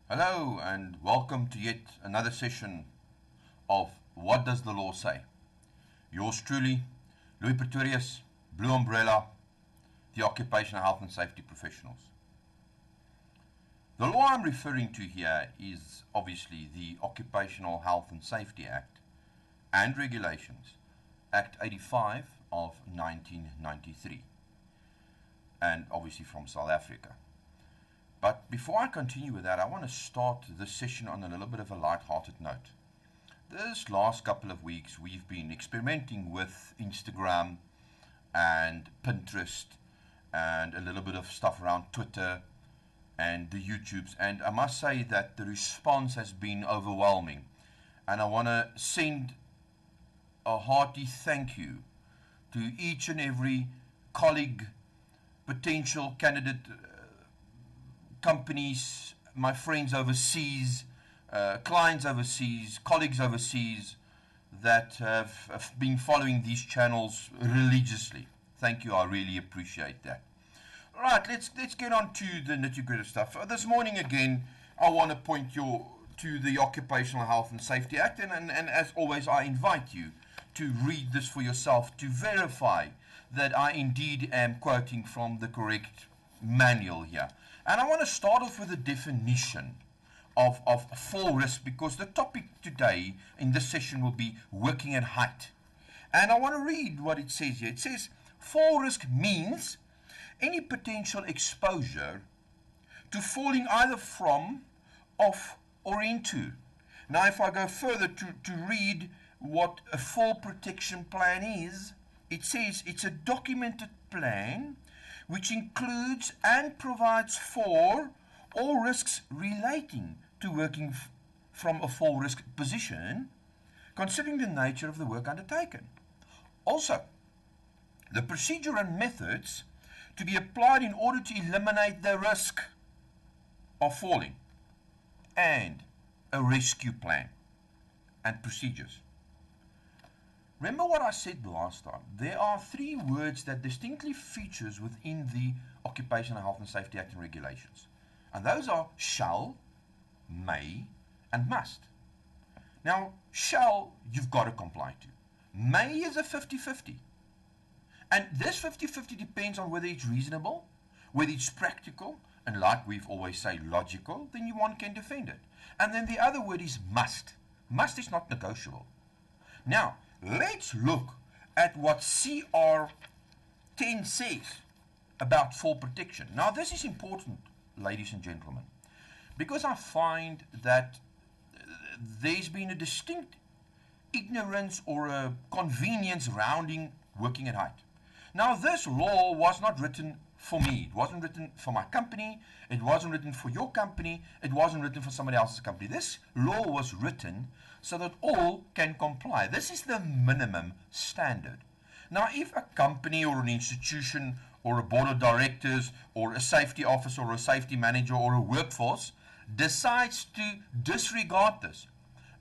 Hello and welcome to yet another session of What Does the Law Say? Yours truly, Louis Pretorius, Blue Umbrella, the Occupational Health and Safety Professionals. The law I'm referring to here is obviously the Occupational Health and Safety Act and Regulations, Act 85 of 1993, and obviously from South Africa. But before I continue with that, I want to start this session on a little bit of a light-hearted note. This last couple of weeks, we've been experimenting with Instagram and Pinterest and a little bit of stuff around Twitter and the YouTubes. And I must say that the response has been overwhelming. And I want to send a hearty thank you to each and every colleague, potential candidate, companies, my friends overseas, clients overseas, colleagues overseas that have been following these channels religiously. Thank you, I really appreciate that. All right, let's get on to the nitty-gritty stuff. This morning again, I want to point you to the Occupational Health and Safety Act, and as always, I invite you to read this for yourself to verify that I indeed am quoting from the correct manual here. And I want to start off with a definition of fall risk, because the topic today in this session will be working at height. And I want to read what it says here. It says, fall risk means any potential exposure to falling either from, off, or into. Now, if I go further to read what a fall protection plan is, it says it's a documented plan which includes and provides for all risks relating to working from a fall risk position, considering the nature of the work undertaken. Also, the procedure and methods to be applied in order to eliminate the risk of falling, and a rescue plan and procedures. Remember what I said last time. There are three words that distinctly features within the Occupational Health and Safety Act and Regulations. And those are shall, may, and must. Now, shall, you've got to comply to. May is a 50-50. And this 50-50 depends on whether it's reasonable, whether it's practical, and like we've always say, logical, then one can defend it. And then the other word is must. Must is not negotiable. Now, let's look at what CR 10 says about fall protection. Now, this is important, ladies and gentlemen, because I find that there's been a distinct ignorance or a convenience surrounding working at height. Now, this law was not written for me. It wasn't written for my company. It wasn't written for your company. It wasn't written for somebody else's company. This law was written so that all can comply. This is the minimum standard. Now, if a company or an institution or a board of directors or a safety officer or a safety manager or a workforce decides to disregard this,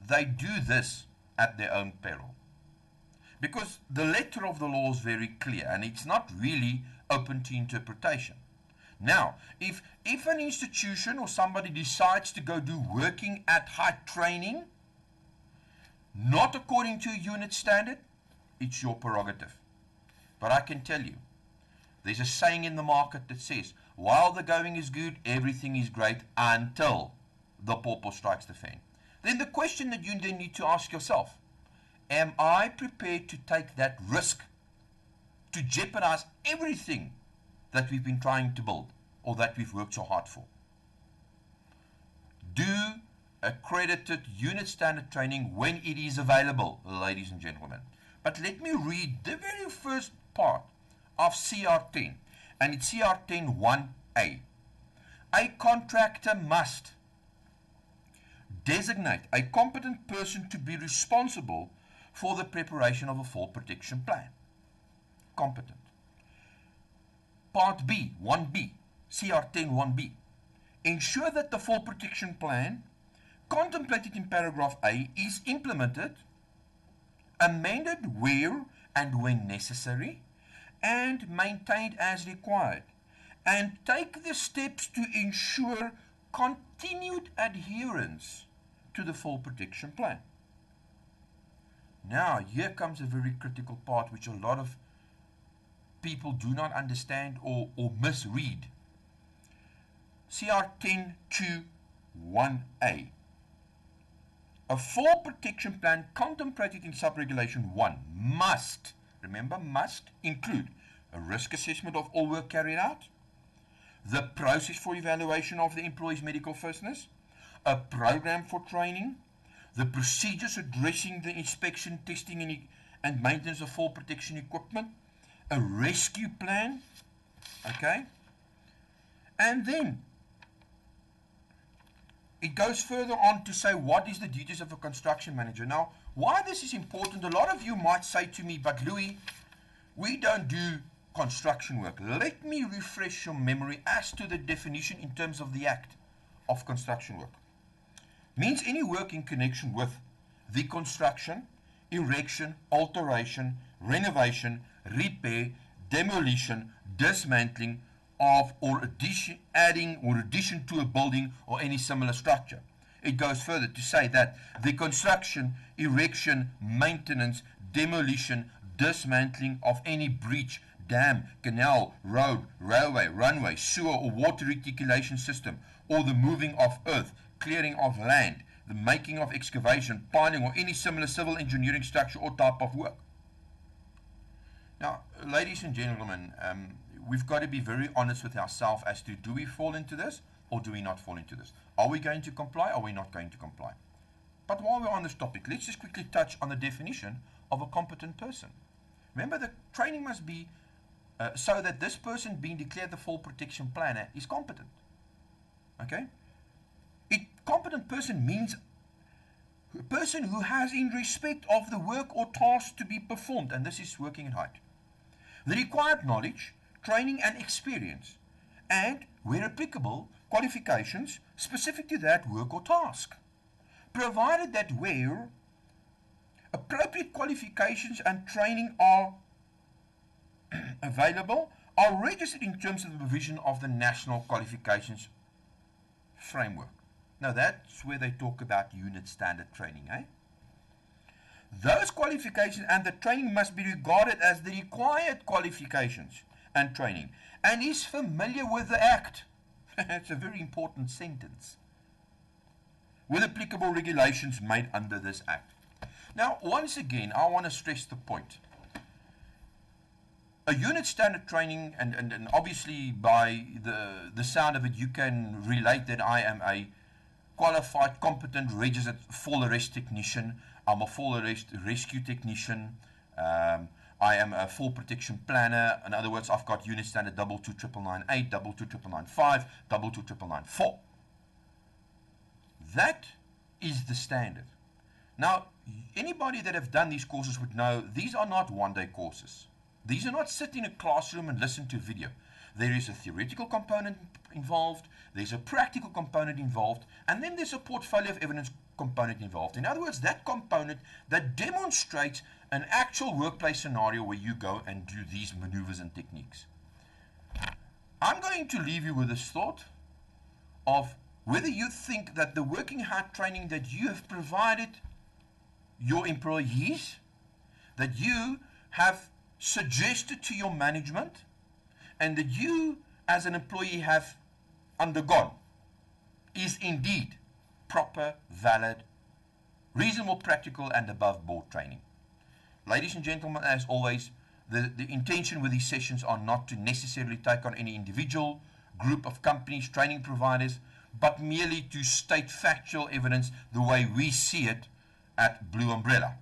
they do this at their own peril. Because the letter of the law is very clear and it's not really open to interpretation. Now, if an institution or somebody decides to go do working at height training, not according to a unit standard, it's your prerogative. But I can tell you, there's a saying in the market that says, while the going is good, everything is great until the pawpaw strikes the fan. Then the question that you then need to ask yourself, am I prepared to take that risk to jeopardize everything that we've been trying to build or that we've worked so hard for? Do accredited unit standard training when it is available, ladies and gentlemen. But let me read the very first part of CR10, and it's CR10 1A. A contractor must designate a competent person to be responsible for the preparation of a fall protection plan. Competent. Part B, 1B, CR10 1B. Ensure that the fall protection plan contemplated in paragraph A is implemented, amended where and when necessary, and maintained as required, and take the steps to ensure continued adherence to the fall protection plan. Now, here comes a very critical part which a lot of people do not understand or misread. CR 10.2.1a. A fall protection plan contemplated in subregulation 1 must, remember, must include a risk assessment of all work carried out, the process for evaluation of the employee's medical fitness, a program for training, the procedures addressing the inspection, testing, and maintenance of fall protection equipment, a rescue plan, okay? And then it goes further on to say what is the duties of a construction manager. Now, why this is important, a lot of you might say to me, but Louis, we don't do construction work. Let me refresh your memory as to the definition in terms of the act of construction work. Means any work in connection with the construction, erection, alteration, renovation, repair, demolition, dismantling of or addition, adding or addition to a building or any similar structure. It goes further to say that the construction, erection, maintenance, demolition, dismantling of any breach, dam, canal, road, railway, runway, sewer or water reticulation system, or the moving of earth, clearing of land, the making of excavation, piling, or any similar civil engineering structure or type of work. Now, ladies and gentlemen, we've got to be very honest with ourselves as to, do we fall into this or do we not fall into this? Are we going to comply or are we not going to comply? But while we're on this topic, let's just quickly touch on the definition of a competent person. Remember, the training must be so that this person being declared the fall protection planner is competent. Okay? Competent person means a person who has in respect of the work or task to be performed, and this is working at height, the required knowledge, training and experience, and, where applicable, qualifications specific to that work or task, provided that where appropriate qualifications and training are available, are registered in terms of the provision of the National Qualifications Framework. Now that's where they talk about unit standard training, eh? Those qualifications and the training must be regarded as the required qualifications and training, and is familiar with the Act. It's a very important sentence. With applicable regulations made under this Act. Now, once again, I want to stress the point. A unit standard training, and obviously by the sound of it, you can relate that I am a qualified, competent, registered fall arrest technician. I'm a fall arrest rescue technician. I am a fall protection planner. In other words, I've got unit standard 22998, 22995, 22994. That is the standard. Now, anybody that have done these courses would know these are not one-day courses. These are not sit in a classroom and listen to a video. There is a theoretical component involved, there's a practical component involved, and then there's a portfolio of evidence component involved. In other words, that component that demonstrates an actual workplace scenario where you go and do these maneuvers and techniques. I'm going to leave you with this thought of whether you think that the working hard training that you have provided your employees, that you have suggested to your management, and that you as an employee have undergone, is indeed proper, valid, reasonable, practical, and above board training. Ladies and gentlemen, as always, the intention with these sessions are not to necessarily take on any individual, group of companies, training providers, but merely to state factual evidence the way we see it at Blue Umbrella.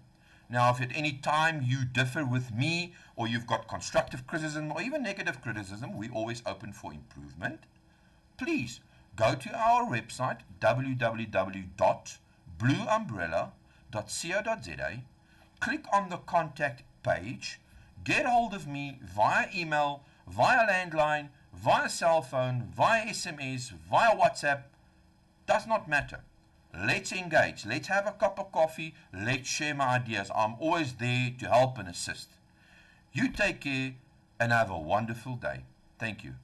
Now, if at any time you differ with me, or you've got constructive criticism, or even negative criticism, we're always open for improvement. Please go to our website, www.blueumbrella.co.za, click on the contact page, get hold of me via email, via landline, via cell phone, via SMS, via WhatsApp, does not matter. Let's engage. Let's have a cup of coffee. Let's share my ideas. I'm always there to help and assist. You take care and have a wonderful day. Thank you.